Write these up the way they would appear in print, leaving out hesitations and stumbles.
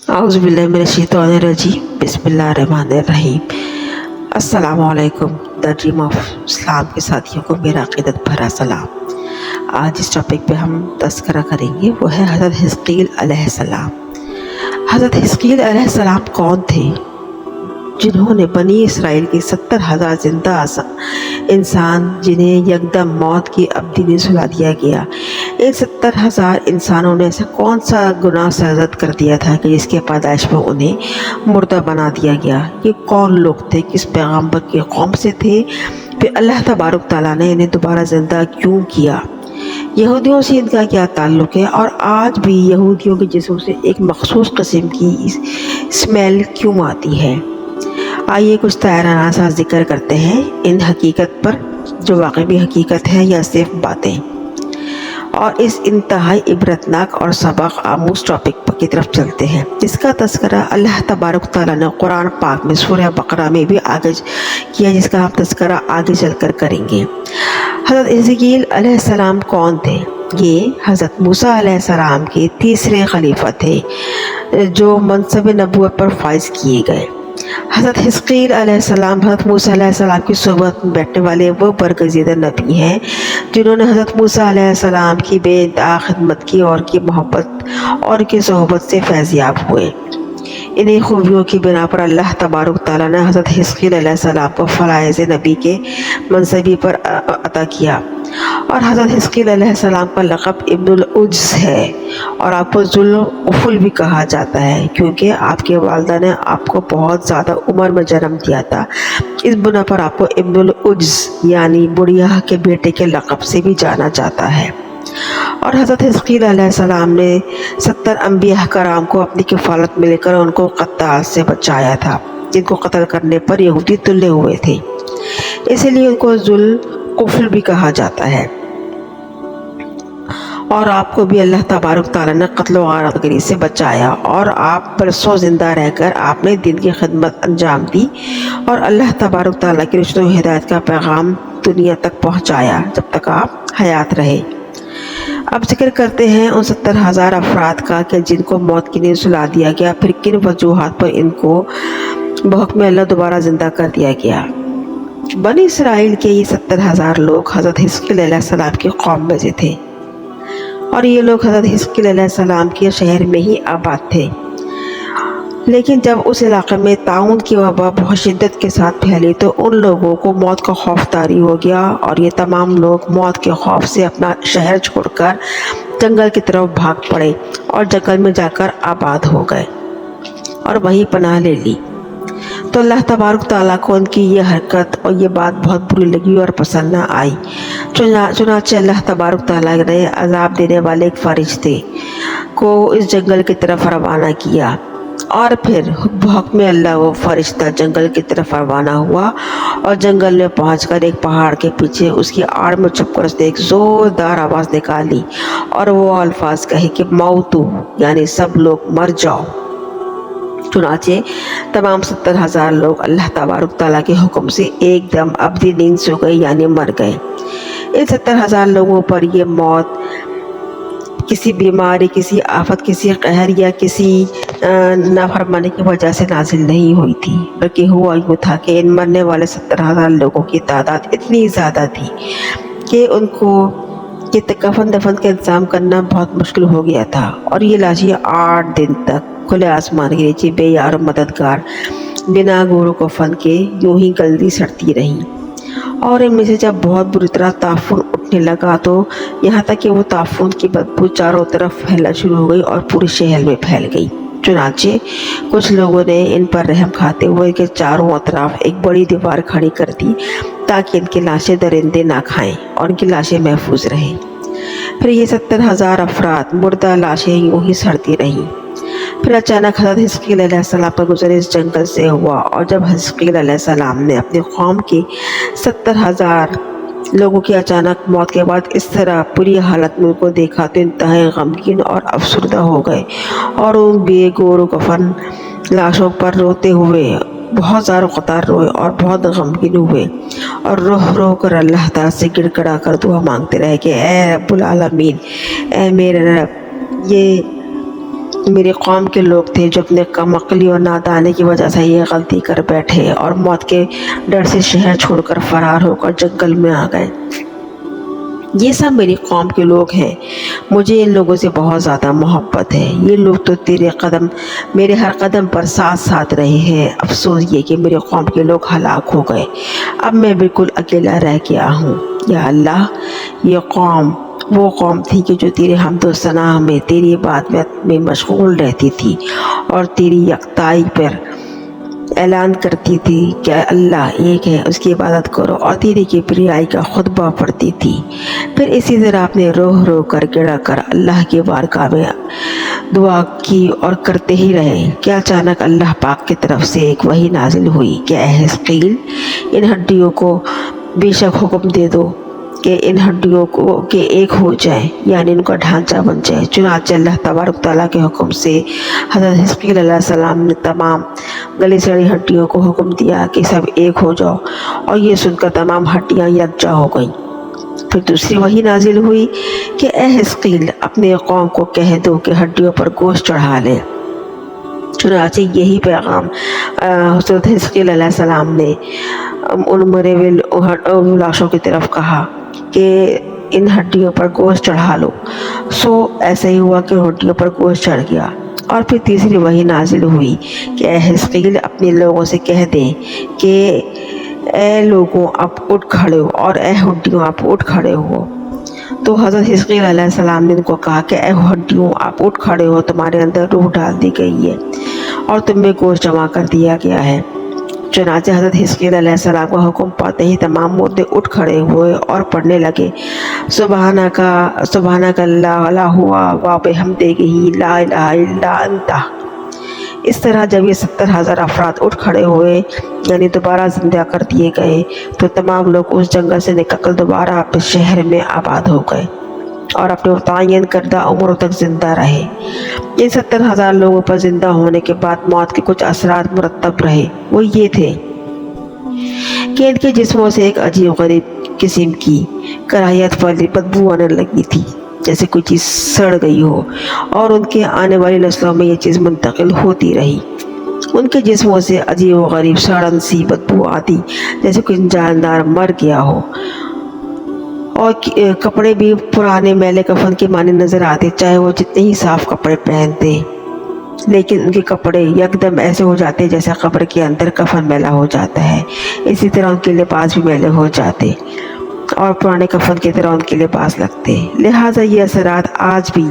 आउज़ुबिल्लाहिमिनश्शैतानिर्रजीम बिस्मिल्लाहिर्रहमानिर्रहीम। अस्सलामुअलैकुम। The dream of Islam के साथियों को मेरा अक़ीदत भरा सलाम। आज जिस टॉपिक पे हम तज़किरा करेंगे वो है हज़रत हिज़्क़ील अलैहिस्सलाम। हज़रत हिज़्क़ील अलैहिस्सलाम कौन थे जिन्होंने बनी इसराइल के 70,000 जिंदा इंसान जिन्हें यकदम मौत की अब्दी में सुला दिया गया। इन 70,000 इंसानों ने ऐसा कौन सा गुनाह सरजद कर दिया था कि जिसके पैदाइश में उन्हें मुर्दा बना दिया गया। ये कौन लोग थे, किस पैगम्बर की कौम से थे, फिर अल्लाह तबारक तआला ने इन्हें दोबारा ज़िंदा क्यों किया, यहूदियों से इनका क्या ताल्लुक़ है और आज भी यहूदियों के जिस्म से एक मखसूस किस्म की स्मेल क्यों आती है। आइए कुछ तायराना सा जिक्र करते हैं इन हकीकत पर, जो वाकई हकीकत है या सिर्फ बातें, और इस इंतहाई इबरतनाक और सबक आमूज टॉपिक की तरफ चलते हैं, जिसका तज़किरा अल्लाह तबारक तआला ने कुरान पाक में सूरह बकरा में भी आगे किया, जिसका हम तज़किरा आगे चलकर करेंगे। हज़रत हिज़्क़ील अलैहिस्सलाम कौन थे? ये हज़रत मूसा अलैहिस्सलाम के तीसरे खलीफा थे जो मनसब नबूवत पर फाइज किए गए। हज़रत हिज़्क़ील अलैहिस्सलाम हज़रत मूसा अलैहिस्सलाम की सोबत में बैठने वाले वो बरगज़ीदा नबी हैं जिन्होंने हज़रत मूसा अलैहिस्सलाम की बेइंतहा खिदमत की और की मोहब्बत और की सोहबत से फैज़याब हुए। इन्हीं खूबियों की बिना पर अल्लाह तबारक तआला ने हज़रत हिज़्क़ील अलैहिस्सलाम को फ़राइज़ नबी के मनसबी पर अता किया, और हज़रत हिज़्क़ील अलैहिस्सलाम का लक़ब इब्नुल उज्ज़ है और आपको ज़ुल्क़ुफ़ल भी कहा जाता है, क्योंकि आपके वालिदा ने आपको बहुत ज़्यादा उम्र में जन्म दिया था। इस बुना पर आपको इब्नुल उज्ज़ यानी बुढ़िया के बेटे के लक़ब से भी जाना जाता है। और हज़रत हिज़्क़ील अलैहिस्सलाम ने 70 अंबिया कराम को अपनी किफ़ालत में लेकर उनको क़त्ताल से बचाया था, जिनको कत्ल करने पर यहूदी तुले हुए थे, इसलिए उनको ज़ुल्क़ुफ़ल भी कहा जाता है। और आपको भी अल्लाह तबारक तआला ने क़त्ल व गारतगिरी से बचाया और आप बरसों ज़िंदा रहकर आपने दिन की खिदमत अंजाम दी और अल्लाह तबारक तआला की रुशद व हिदायत का पैगाम दुनिया तक पहुँचाया जब तक आप हयात रहे। अब जिक्र करते हैं उन 70,000 अफराद का कि जिनको मौत की नींद सुला दिया गया, फिर किन वजूहात पर इनको बहक्म अल्लाह दोबारा ज़िंदा कर दिया गया। बनी इसराइल के ये 70,000 लोग हज़रत हिज़्क़ील अलैहिस्सलाम की कौम में से थे और ये लोग हज़रत हिज़्क़ील अलैहिस्सलाम के शहर में ही आबाद थे। लेकिन जब उस इलाक़े में ताउन की वबा बहुत शिद्दत के साथ फैली तो उन लोगों को मौत का खौफ तारी हो गया और ये तमाम लोग मौत के खौफ से अपना शहर छोड़कर जंगल की तरफ भाग पड़े और जंगल में जाकर आबाद हो गए और वहीं पनाह ले ली। तो अल्लाह तबारक तआला को उनकी ये हरकत और ये बात बहुत बुरी लगी और पसंद ना आई। चुनांचे अल्लाह तबारक तआला ने अज़ाब देने वाले एक फरिश्ते को इस जंगल की तरफ रवाना किया और फिर हुक्म अल्लाह वो फरिश्ता जंगल की तरफ रवाना हुआ और जंगल में पहुंचकर एक पहाड़ के पीछे उसकी आड़ में छुपकर उसने एक ज़ोरदार आवाज़ निकाली और वो अल्फाज कहे कि मौतू यानी सब लोग मर जाओ। चुनाचे तमाम 70,000 लोग अल्लाह तबारक तआला के हुक्म से एकदम अब्दी नींद सो गए यानी मर गए। इन 70,000 लोगों पर ये मौत किसी बीमारी, किसी आफत, किसी कहर या किसी नाफरमानी की वजह से नाजिल नहीं हुई थी, बल्कि हुआ यूँ था कि इन मरने वाले 70,000 लोगों की तादाद इतनी ज़्यादा थी कि उनको ये कफन दफन का इंतज़ाम करना बहुत मुश्किल हो गया था और ये लाशें 8 दिन तक खुले आसमान के नीचे बेयार मददगार बिना गोरो कफन के यूँ ही गलती सड़ती रहीं। और इनमें से जब बहुत बुरी तरह ताफून उठने लगा तो यहाँ तक कि वो ताफून की बदबू चारों तरफ फैलना शुरू हो गई और पूरे शहर में फैल गई। चुनांचे कुछ लोगों ने इन पर रहम खाते हुए के चारों तरफ एक बड़ी दीवार खड़ी कर दी ताकि इनकी लाशें दरिंदे ना खाएं और इनकी लाशें महफूज रहें। फिर ये 70,000 अफराद मुर्दा लाशें यूँ ही सड़ती रहीं। फिर अचानक हज़रत हिज़्क़ील अलैहिस्सलाम पर गुज़र इस जंगल से हुआ और जब हिज़्क़ील अलैहिस्सलाम ने अपनी कौम के 70,000 लोगों की अचानक मौत के बाद इस तरह बुरी हालत में उनको देखा तो इंतहाई गमगीन और अफसरदा हो गए और उन बेगोर कफन लाशों पर रोते हुए बहुत ज़्यादा कतार रोए और बहुत गमगीन हुए और रोह रोह कर अल्लाह ताला से गिड़गड़ा कर दुआ मांगते रहे कि ए रब्बुल आलमीन, ए मेरे रब, میری قوم کے لوگ تھے جو اپنے کم عقلی اور نادانی کی وجہ سے یہ غلطی کر بیٹھے اور موت کے ڈر سے شہر چھوڑ کر فرار ہو کر جنگل میں آ گئے۔ یہ سب میری قوم کے لوگ ہیں، مجھے ان لوگوں سے بہت زیادہ محبت ہے۔ یہ لوگ تو میرے ہر قدم پر ساتھ ساتھ رہے ہیں۔ افسوس یہ کہ میرے قوم کے لوگ ہلاک ہو گئے، اب میں بالکل اکیلا رہ گیا ہوں۔ یا اللہ، یہ قوم وہ قوم تھی کہ جو تیرے حمد و ثنا میں، تیری عبادت میں مشغول رہتی تھی اور تیری یکتائی پر اعلان کرتی تھی کہ اللہ ایک ہے، اس کی عبادت کرو، اور تیری کبریائی کا خطبہ پڑھتی تھی۔ پھر اسی طرح آپ نے رو رو کر گڑا کر اللہ کی بارگاہ میں دعا کی اور کرتے ہی رہے کہ اچانک اللہ پاک کی طرف سے ایک وحی نازل ہوئی کہ اے حزقیل، ان ہڈیوں کو بے شک حکم دے دو کہ ان ہڈیوں کو کہ ایک ہو جائیں، یعنی ان کا ڈھانچہ بن جائے۔ چنانچہ اللہ تبارک تعالیٰ کے حکم سے حضرت حزقیل علیہ السلام نے تمام گلی سڑی ہڈیوں کو حکم دیا کہ سب ایک ہو جاؤ، اور یہ سن کر تمام ہڈیاں یکجا ہو گئیں۔ پھر دوسری وحی نازل ہوئی کہ اے حزقیل، اپنے قوم کو کہہ دو کہ ہڈیوں پر گوشت چڑھا لیں۔ چنانچہ یہی پیغام حضرت حزقیل علیہ السلام نے ان مرے ہوئے لاشوں کی طرف کہا کہ ان ہڈیوں پر گوشت چڑھا لو۔ سو ایسا ہی ہوا کہ ہڈیوں پر گوشت چڑھ گیا۔ اور پھر تیسری وحی نازل ہوئی کہ اے حزقیل، اپنے لوگوں سے کہہ دیں کہ اے لوگوں اب اٹھ کھڑے ہو، اور اے ہڈیوں اب اٹھ کھڑے ہو۔ تو حضرت حزقیل علیہ السلام نے ان کو کہا کہ اے ہڈیوں اب اٹھ کھڑے ہو، تمہارے اندر روح ڈال دی گئی ہے اور تم میں گوشت جمع کر دیا گیا ہے۔ چنانچہ حضرت حزقیل علیہ السلام کا حکم پاتے ہی تمام مردے اٹھ کھڑے ہوئے اور پڑھنے لگے سبحانک اللہ لا ہوا وبحمدہ لا الہ الا انت۔ اس طرح جب یہ 70,000 افراد اٹھ کھڑے ہوئے، یعنی دوبارہ زندہ کر دیے گئے، تو تمام لوگ اس جنگل سے نکل کر دوبارہ اپنے شہر میں آباد ہو گئے اور اپنے متعین کردہ عمروں تک زندہ رہے۔ ان 70,000 لوگوں پر زندہ ہونے کے بعد موت کے کچھ اثرات مرتب رہے۔ وہ یہ تھے کہ ان کے جسموں سے ایک عجیب غریب قسم کی کراہیت والی بدبو آنے لگی تھی، جیسے کوئی چیز سڑ گئی ہو، اور ان کے آنے والی نسلوں میں یہ چیز منتقل ہوتی رہی۔ ان کے جسموں سے عجیب و غریب سڑن سی بدبو آتی، جیسے کوئی جاندار مر گیا ہو، اور کپڑے بھی پرانے میلے کفن کے معنی نظر آتے، چاہے وہ جتنے ہی صاف کپڑے پہنتے، لیکن ان کے کپڑے یکدم ایسے ہو جاتے جیسے قبر کے اندر کفن میلا ہو جاتا ہے۔ اسی طرح ان کے لباس بھی میلے ہو جاتے اور پرانے کفن کی طرح ان کے لباس لگتے۔ لہٰذا یہ اثرات آج بھی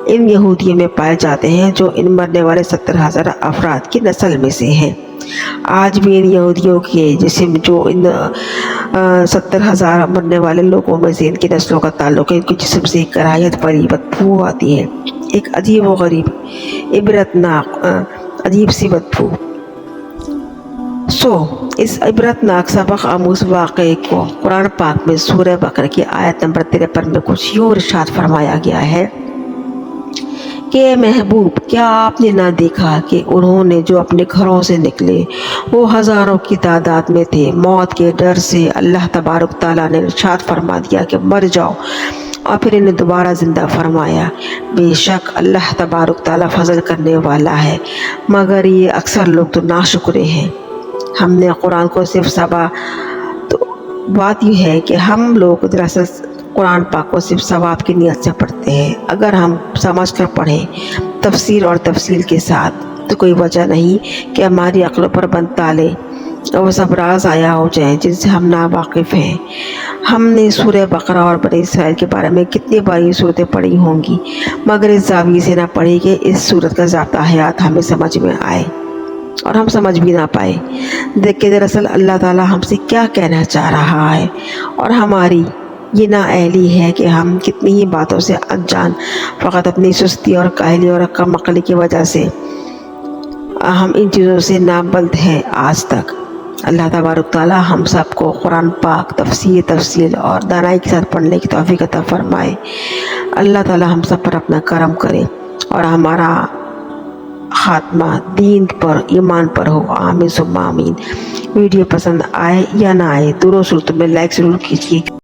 ان یہودیوں میں پائے جاتے ہیں جو ان مرنے والے 70,000 افراد کی نسل میں سے ہیں۔ آج بھی ان یہودیوں کے جسم جو ان 70,000 مرنے والے لوگوں میں سے ان کی نسلوں کا تعلق ہے، ان کے جسم سے ایک کراہیت بھری بدبو آتی ہے، ایک عجیب و غریب عبرتناک عجیب سی بدبو۔ اس عبرتناک سبق آموز واقعے کو قرآن پاک میں سورہ بقرہ کی آیت نمبر 53 میں کچھ یوں ارشاد فرمایا گیا ہے کہ اے محبوب، کیا آپ نے نہ دیکھا کہ انہوں نے جو اپنے گھروں سے نکلے وہ ہزاروں کی تعداد میں تھے، موت کے ڈر سے اللہ تبارک تعالیٰ نے ارشاد فرما دیا کہ مر جاؤ، اور پھر انہیں دوبارہ زندہ فرمایا۔ بے شک اللہ تبارک تعالیٰ فضل کرنے والا ہے، مگر یہ اکثر لوگ تو ناشکرے ہیں۔ ہم نے قرآن کو صرف تو بات یہ ہے کہ ہم لوگ دراصل قرآن پاک کو صرف ثواب کی نیت سے پڑھتے ہیں۔ اگر ہم سمجھ کر پڑھیں تفسیر اور تفصیل کے ساتھ تو کوئی وجہ نہیں کہ ہماری عقلوں پر بند تالے اور وہ سب راز آیا ہو جائیں جن سے ہم ناواقف ہیں۔ ہم نے سورہ بقرہ اور بنی اسرائیل کے بارے میں کتنی بار یہ صورتیں پڑھی ہوں گی، مگر اس زاویے سے نہ پڑھی کہ اس صورت کا ضابطہ حیات ہمیں سمجھ میں آئے، اور ہم سمجھ بھی نہ پائے کہ دراصل اللہ تعالیٰ ہم سے کیا کہنا چاہ رہا ہے، اور ہماری یہ نااہلی ہے کہ ہم کتنی ہی باتوں سے انجان، فقط اپنی سستی اور کاہلی اور کم عقلی کی وجہ سے ہم ان چیزوں سے نابلد ہیں آج تک۔ اللہ تبارک تعالیٰ ہم سب کو قرآن پاک تفصیل اور دانائی کے ساتھ پڑھنے کی توفیق عطا فرمائے۔ اللہ تعالیٰ ہم سب پر اپنا کرم کرے اور ہمارا خاتمہ دین پر ایمان پر ہو، آمین ثم آمین۔ ویڈیو پسند آئے یا نہ آئے، دونوں صورتوں میں لائک ضرور کیجیے۔